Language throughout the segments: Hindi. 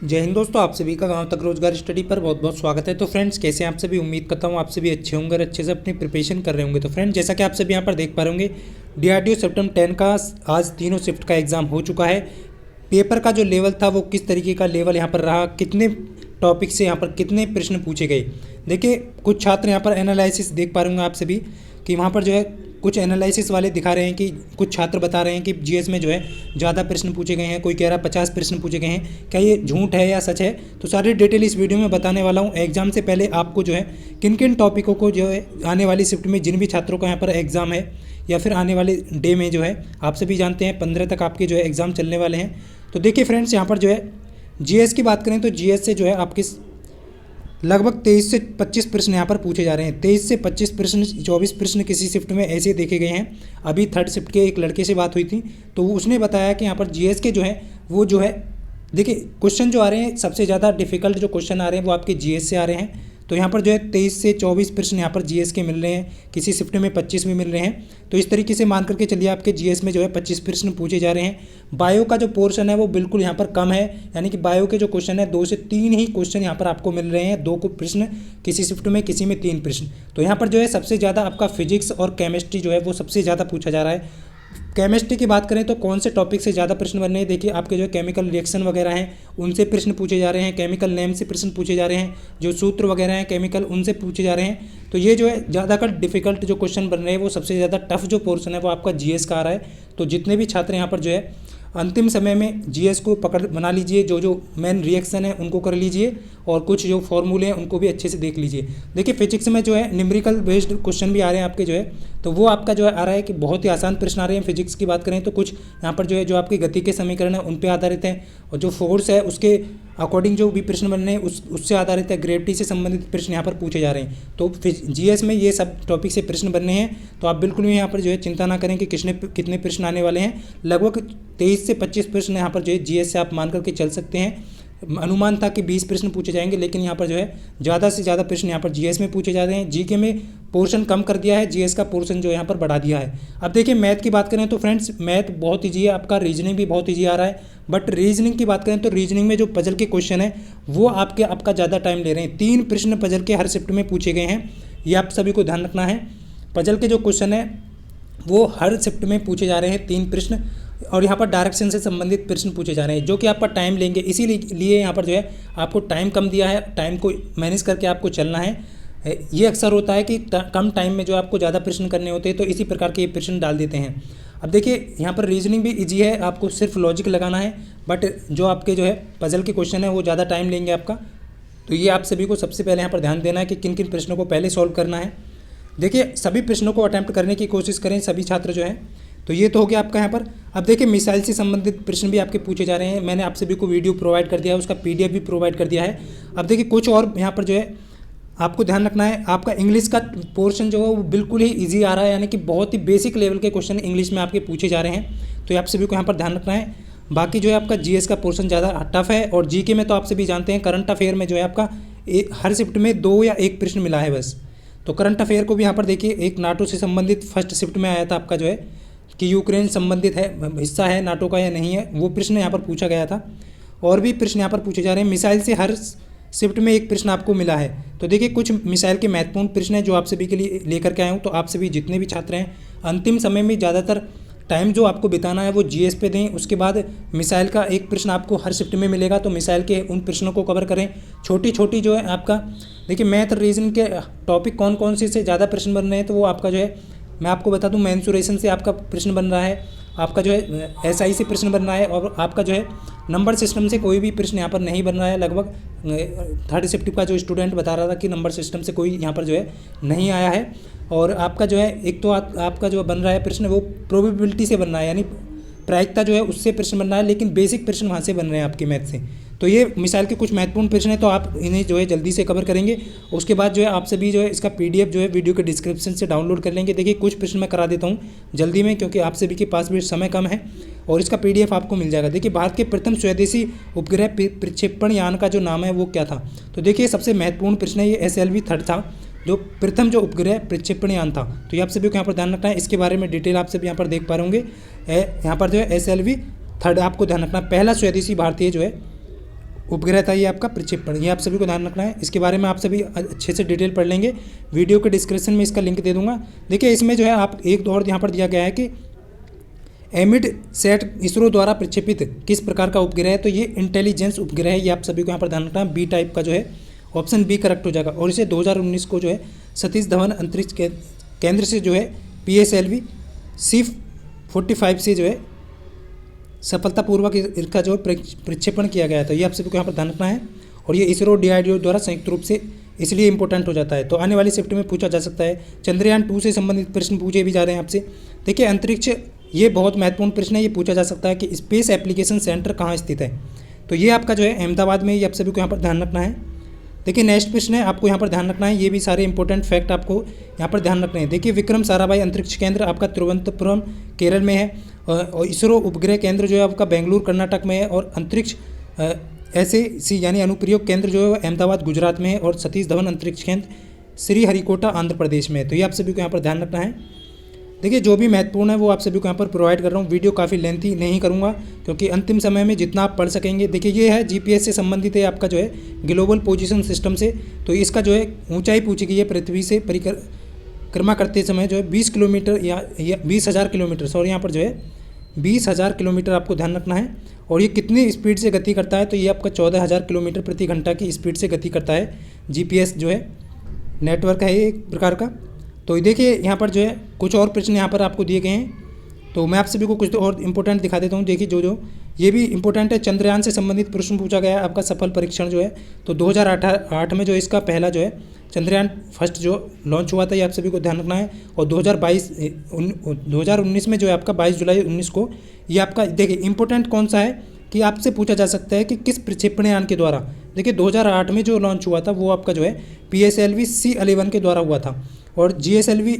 जय हिंद दोस्तों, आप सभी का गांव तक रोजगार स्टडी पर बहुत बहुत स्वागत है। तो फ्रेंड्स, कैसे हैं आप सभी? उम्मीद करता हूं आप सभी अच्छे होंगे और अच्छे से अपनी प्रिपरेशन कर रहे होंगे। तो फ्रेंड्स, जैसा कि आप सभी यहां पर देख पा रहे होंगे, डीआरडीओ सेप्टेम्बर 10 का आज तीनों शिफ्ट का एग्जाम हो चुका है। पेपर का जो लेवल था वो किस तरीके का लेवल यहाँ पर रहा, कितने टॉपिक से यहाँ पर कितने प्रश्न पूछे गए। देखिए, कुछ छात्र यहाँ पर एनालिसिस देख पा रहे होंगे आप सभी कि वहाँ पर जो है कुछ एनालिसिस वाले दिखा रहे हैं कि कुछ छात्र बता रहे हैं कि जीएस में जो है ज़्यादा प्रश्न पूछे गए हैं, कोई कह रहा है 50 प्रश्न पूछे गए हैं। क्या ये झूठ है या सच है? तो सारी डिटेल इस वीडियो में बताने वाला हूँ। एग्जाम से पहले आपको जो है किन किन टॉपिकों को जो है आने वाली शिफ्ट में जिन भी छात्रों का यहाँ पर एग्ज़ाम है या फिर आने वाले डे में जो है, आप सभी जानते हैं 15 तक आपके जो है एग्ज़ाम चलने वाले हैं। तो देखिए फ्रेंड्स, यहाँ पर जो है जीएस की बात करें तो जीएस से जो है आपके लगभग 23 से 25 प्रश्न यहाँ पर पूछे जा रहे हैं। 23 से 25 प्रश्न, 24 प्रश्न किसी शिफ्ट में ऐसे देखे गए हैं। अभी थर्ड शिफ्ट के एक लड़के से बात हुई थी तो उसने बताया कि यहाँ पर जीएस के जो है वो जो है, देखिए क्वेश्चन जो आ रहे हैं सबसे ज़्यादा डिफिकल्ट जो क्वेश्चन आ रहे हैं वो आपके जीएस से आ रहे हैं। तो यहाँ पर जो है 23 से 24 प्रश्न यहाँ पर जीएस के मिल रहे हैं, किसी शिफ्ट में 25 भी मिल रहे हैं। तो इस तरीके से मान करके चलिए आपके जीएस में जो है 25 प्रश्न पूछे जा रहे हैं। बायो का जो पोर्शन है वो बिल्कुल यहाँ पर कम है, यानी कि बायो के जो क्वेश्चन है 2 से 3 ही क्वेश्चन यहाँ पर आपको मिल रहे हैं। 2 को प्रश्न किसी शिफ्ट में, किसी में 3 प्रश्न। तो यहाँ पर जो है सबसे ज़्यादा आपका फिजिक्स और केमिस्ट्री जो है वो सबसे ज़्यादा पूछा जा रहा है। केमिस्ट्री की बात करें तो कौन से टॉपिक से ज़्यादा प्रश्न बन रहे हैं? देखिए, आपके जो केमिकल रिएक्शन वगैरह हैं उनसे प्रश्न पूछे जा रहे हैं, केमिकल नेम से प्रश्न पूछे जा रहे हैं, जो सूत्र वगैरह हैं केमिकल उनसे पूछे जा रहे हैं। तो ये जो है ज़्यादातर डिफिकल्ट जो क्वेश्चन बन रहे हैं वो सबसे ज़्यादा टफ जो पोर्शन है वो आपका जीएस का आ रहा है। तो जितने भी छात्र यहाँ पर जो है अंतिम समय में जीएस को पकड़ बना लीजिए, जो जो मेन रिएक्शन है उनको कर लीजिए और कुछ जो फॉर्मूले हैं उनको भी अच्छे से देख लीजिए। देखिए, फिजिक्स में जो है न्यूमेरिकल बेस्ड क्वेश्चन भी आ रहे हैं आपके जो है, तो वो आपका जो है आ रहा है कि बहुत ही आसान प्रश्न आ रहे हैं। फिजिक्स की बात करें तो कुछ यहाँ पर जो है जो आपकी गति के समीकरण है उन पर आधारित हैं, और जो फोर्स है उसके अकॉर्डिंग जो भी प्रश्न बन रहे हैं उससे आधारित है। ग्रेविटी से संबंधित प्रश्न यहाँ पर पूछे जा रहे हैं। तो जीएस में ये सब टॉपिक से प्रश्न बन रहे हैं। तो आप बिल्कुल भी यहाँ पर जो है चिंता ना करें कि कितने प्रश्न आने वाले हैं। लगभग 23 से 25 प्रश्न यहाँ पर जो है जीएस से आप मान करके चल सकते हैं। अनुमान था कि 20 प्रश्न पूछे जाएंगे, लेकिन यहाँ पर जो है ज़्यादा से ज़्यादा प्रश्न यहाँ पर जीएस में पूछे जा रहे हैं। जीके में पोर्शन कम कर दिया है, जीएस का पोर्शन जो यहाँ पर बढ़ा दिया है। अब देखिए, मैथ की बात करें तो फ्रेंड्स मैथ बहुत ईजी है आपका, रीजनिंग भी बहुत ईजी आ रहा है। बट रीजनिंग की बात करें तो रीजनिंग में जो पजल के क्वेश्चन है वो आपका ज़्यादा टाइम ले रहे हैं। 3 प्रश्न पजल के हर शिफ्ट में पूछे गए हैं, ये आप सभी को ध्यान रखना है। पजल के जो क्वेश्चन है वो हर शिफ्ट में पूछे जा रहे हैं 3 प्रश्न, और यहाँ पर डायरेक्शन से संबंधित प्रश्न पूछे जा रहे हैं जो कि आपका टाइम लेंगे। इसीलिए यहाँ पर जो है आपको टाइम कम दिया है, टाइम को मैनेज करके आपको चलना है। ये अक्सर होता है कि कम टाइम में जो आपको ज़्यादा प्रश्न करने होते हैं, तो इसी प्रकार के ये प्रश्न डाल देते हैं। अब देखिए, यहाँ पर रीजनिंग भी इजी है, आपको सिर्फ लॉजिक लगाना है। बट जो आपके जो है पजल के क्वेश्चन है वो ज़्यादा टाइम लेंगे आपका। तो ये आप सभी को सबसे पहले यहाँ पर ध्यान देना है कि किन किन प्रश्नों को पहले सॉल्व करना है। देखिए, सभी प्रश्नों को अटैम्प्ट करने की कोशिश करें सभी छात्र जो हैं। तो ये तो हो गया आपका यहाँ पर। अब देखिए, मिसाइल से संबंधित प्रश्न भी आपके पूछे जा रहे हैं। मैंने आप सभी को वीडियो प्रोवाइड कर दिया है, उसका पीडीएफ भी प्रोवाइड कर दिया है। अब देखिए, कुछ और यहाँ पर जो है आपको ध्यान रखना है। आपका इंग्लिश का पोर्शन जो है वो बिल्कुल ही ईजी आ रहा है, यानी कि बहुत ही बेसिक लेवल के क्वेश्चन इंग्लिश में आपके पूछे जा रहे हैं। तो आप सभी को यहाँ पर ध्यान रखना है। बाकी जो है आपका जीएस का पोर्शन ज़्यादा टफ है, और जीके में तो आप सभी जानते हैं करंट अफेयर में जो है आपका हर शिफ्ट में 2 या 1 प्रश्न मिला है बस। तो करंट अफेयर को भी यहाँ पर देखिए, एक नाटो से संबंधित फर्स्ट शिफ्ट में आया था आपका जो है कि यूक्रेन संबंधित है, हिस्सा है नाटो का या नहीं है, वो प्रश्न यहाँ पर पूछा गया था। और भी प्रश्न यहाँ पर पूछे जा रहे हैं। मिसाइल से हर शिफ्ट में 1 प्रश्न आपको मिला है। तो देखिए, कुछ मिसाइल के महत्वपूर्ण प्रश्न हैं जो आप सभी के लिए लेकर के आया हूँ। तो आप सभी जितने भी छात्र हैं अंतिम समय में ज़्यादातर टाइम जो आपको बिताना है वो जीएस पे दें। उसके बाद मिसाइल का 1 प्रश्न आपको हर शिफ्ट में मिलेगा, तो मिसाइल के उन प्रश्नों को कवर करें। छोटी छोटी जो है आपका देखिए मैथ रीजनिंग के टॉपिक कौन कौन से ज़्यादा प्रश्न बन रहे हैं, तो वो आपका जो है मैं आपको बता दूं, मेंसुरेशन से आपका प्रश्न बन रहा है, आपका जो है एसआई से प्रश्न बन रहा है, और आपका जो है नंबर सिस्टम से कोई भी प्रश्न यहाँ पर नहीं बन रहा है। लगभग थर्ड शिफ्ट का जो स्टूडेंट बता रहा था कि नंबर सिस्टम से कोई यहाँ पर जो है नहीं आया है। और आपका जो है एक तो आपका जो बन रहा है प्रश्न वो प्रोबेबिलिटी से बन रहा है, यानी प्रायिकता जो है उससे प्रश्न बन रहा है, लेकिन बेसिक प्रश्न वहाँ से बन रहे हैं आपके मैथ से। तो ये मिसाइल के कुछ महत्वपूर्ण प्रश्न हैं, तो आप इन्हें जो है जल्दी से कवर करेंगे। उसके बाद जो है आप सभी जो है इसका पीडीएफ जो है वीडियो के डिस्क्रिप्शन से डाउनलोड कर लेंगे। देखिए, कुछ प्रश्न मैं करा देता हूँ जल्दी में, क्योंकि आप सभी के पास भी समय कम है, और इसका पीडीएफ आपको मिल जाएगा। देखिए, भारत के प्रथम स्वदेशी उपग्रह प्रक्षेपण यान का जो नाम है वो क्या था? तो देखिए, सबसे महत्वपूर्ण प्रश्न है, ये SLV 3 था, जो प्रथम जो उपग्रह प्रक्षेपण यान था। तो ये आप सभी को यहाँ पर ध्यान रखना है। इसके बारे में डिटेल आप सभी यहाँ पर देख पा रहे होंगे। यहाँ पर जो है SLV 3 आपको ध्यान रखना, पहला स्वदेशी भारतीय जो है उपग्रह था ये आपका प्रक्षेपण, ये आप सभी को ध्यान रखना है। इसके बारे में आप सभी अच्छे से डिटेल पढ़ लेंगे, वीडियो के डिस्क्रिप्शन में इसका लिंक दे दूंगा। देखिए इसमें जो है आप एक और यहाँ पर दिया गया है कि एमिड सेट इसरो द्वारा प्रक्षेपित किस प्रकार का उपग्रह है, तो ये इंटेलिजेंस उपग्रह है, ये आप सभी को यहाँ पर ध्यान रखना है। बी टाइप का जो है ऑप्शन बी करेक्ट हो जाएगा। और इसे 2019 को जो है सतीश धवन अंतरिक्ष केंद्र से जो है PSLV C-45 से जो है सफलतापूर्वक इसका जो प्रक्षेपण किया गया था, ये आप सभी को यहाँ पर ध्यान रखना है। और ये इसरो DRDO द्वारा संयुक्त रूप से इसलिए इंपॉर्टेंट हो जाता है। तो आने वाली शिफ्ट में पूछा जा सकता है। चंद्रयान 2 से संबंधित प्रश्न पूछे भी जा रहे हैं आपसे। देखिए अंतरिक्ष, ये बहुत महत्वपूर्ण प्रश्न है, ये पूछा जा सकता है कि स्पेस एप्लीकेशन सेंटर कहाँ स्थित है, तो ये आपका जो है अहमदाबाद में, ये आप सभी को यहाँ पर ध्यान रखना है। देखिए नेक्स्ट प्रश्न है, आपको यहाँ पर ध्यान रखना है, ये भी सारे इंपॉर्टेंट फैक्ट आपको यहाँ पर ध्यान रखने हैं। देखिए विक्रम साराभाई अंतरिक्ष केंद्र आपका तिरुवनंतपुरम केरल में है, और इसरो उपग्रह केंद्र जो है आपका बेंगलुरु कर्नाटक में है, और अंतरिक्ष SAC यानी अनुप्रयोग केंद्र जो है वो अहमदाबाद गुजरात में है, और सतीश धवन अंतरिक्ष केंद्र श्रीहरिकोटा आंध्र प्रदेश में है। तो ये आप सभी को यहाँ पर ध्यान रखना है। देखिए जो भी महत्वपूर्ण है वो आप सभी को यहाँ पर प्रोवाइड कर रहा हूँ। वीडियो काफ़ी लेंथी नहीं करूँगा क्योंकि अंतिम समय में जितना आप पढ़ सकेंगे। देखिए ये है GPS से संबंधित है आपका जो है ग्लोबल पोजीशन सिस्टम से, तो इसका जो है ऊंचाई पूछी गई है पृथ्वी से परिक्रमा करते समय जो है 20 किलोमीटर या 20,000 किलोमीटर, सॉरी यहाँ पर जो है 20,000 किलोमीटर आपको ध्यान रखना है। और ये कितनी स्पीड से गति करता है, तो ये आपका 14,000 किलोमीटर प्रति घंटा की स्पीड से गति करता है। GPS जो है नेटवर्क है एक प्रकार का। तो देखिए यहाँ पर जो है कुछ और प्रश्न यहाँ पर आपको दिए गए हैं, तो मैं आप सभी को कुछ और इंपॉर्टेंट दिखा देता हूँ। देखिए जो ये भी इंपॉर्टेंट है, चंद्रयान से संबंधित प्रश्न पूछा गया है आपका सफल परीक्षण जो है, तो 2008 में जो इसका पहला जो है चंद्रयान फर्स्ट जो लॉन्च हुआ था, ये आप सभी को ध्यान रखना है। और 2019 में जो है आपका 22 जुलाई 19 को ये आपका, देखिए इंपॉर्टेंट कौन सा है कि आपसे पूछा जा सकता है कि किस प्रक्षेपण के द्वारा। देखिए 2008 में जो लॉन्च हुआ था वो आपका जो है PSLV C-11 के द्वारा हुआ था, और GSLV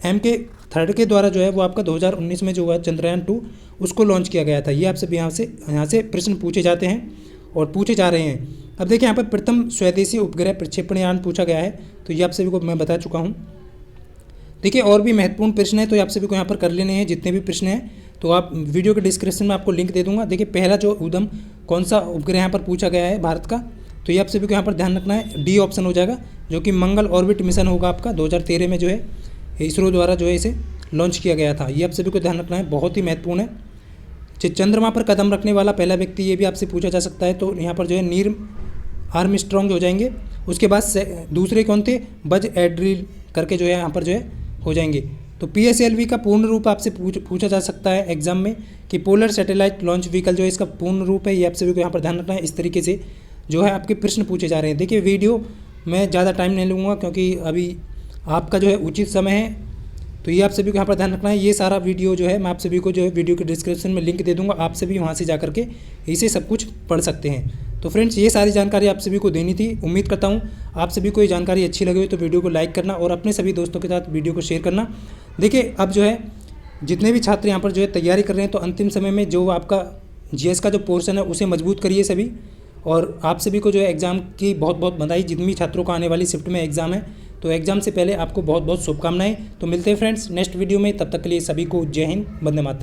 MK3 के द्वारा जो है वो आपका 2019 में जो हुआ चंद्रयान 2 उसको लॉन्च किया गया था। ये आप सब यहाँ से प्रश्न पूछे जाते हैं और पूछे जा रहे हैं। अब देखिए यहाँ पर प्रथम स्वदेशी उपग्रह प्रक्षेपण यान पूछा गया है, तो ये आप सभी को मैं बता चुका हूँ। देखिए और भी महत्वपूर्ण प्रश्न है, तो आप सभी को यहाँ पर कर लेने हैं जितने भी प्रश्न हैं, तो आप वीडियो के डिस्क्रिप्शन में आपको लिंक दे दूंगा। देखिए पहला जो उद्यम कौन सा उपग्रह यहाँ पर पूछा गया है भारत का, तो ये आप सभी को यहाँ पर ध्यान रखना है, डी ऑप्शन हो जाएगा, जो कि मंगल ऑर्बिट मिशन होगा आपका 2013 में जो है इसरो द्वारा जो है इसे लॉन्च किया गया था। ये आप सभी को ध्यान रखना है, बहुत ही महत्वपूर्ण है। चंद्रमा पर कदम रखने वाला पहला व्यक्ति, ये भी आपसे पूछा जा सकता है, तो यहाँ पर जो है नील आर्मस्ट्रॉन्ग हो जाएंगे। उसके बाद दूसरे कौन थे, बज एड्रिल करके जो है यहाँ पर जो है हो जाएंगे। तो PSLV का पूर्ण रूप आपसे पूछा जा सकता है एग्जाम में कि पोलर सैटेलाइट लॉन्च व्हीकल जो है इसका पूर्ण रूप है, ये आप सभी को यहाँ पर ध्यान रखना है। इस तरीके से जो है आपके प्रश्न पूछे जा रहे हैं। देखिए वीडियो मैं ज़्यादा टाइम नहीं लूँगा क्योंकि अभी आपका जो है उचित समय है, तो ये आप सभी को यहाँ पर ध्यान रखना है। ये सारा वीडियो जो है मैं आप सभी को जो है वीडियो के डिस्क्रिप्शन में लिंक दे दूँगा, आप सभी वहाँ से जा करके इसे सब कुछ पढ़ सकते हैं। तो फ्रेंड्स ये सारी जानकारी आप सभी को देनी थी। उम्मीद करता हूँ आप सभी को ये जानकारी अच्छी लगी हो तो वीडियो को लाइक करना और अपने सभी दोस्तों के साथ वीडियो को शेयर करना। देखिए अब जो है जितने भी छात्र यहाँ पर जो है तैयारी कर रहे हैं, तो अंतिम समय में जो आपका GS का जो पोर्शन है उसे मजबूत करिए सभी। और आप सभी को जो है एग्ज़ाम की बहुत बहुत बधाई, जितने भी छात्रों का आने वाली शिफ्ट में एग्ज़ाम है, तो एग्ज़ाम से पहले आपको बहुत बहुत शुभकामनाएं। तो मिलते हैं फ्रेंड्स नेक्स्ट वीडियो में, तब तक के लिए सभी को जय हिंद, वंदे मातरम।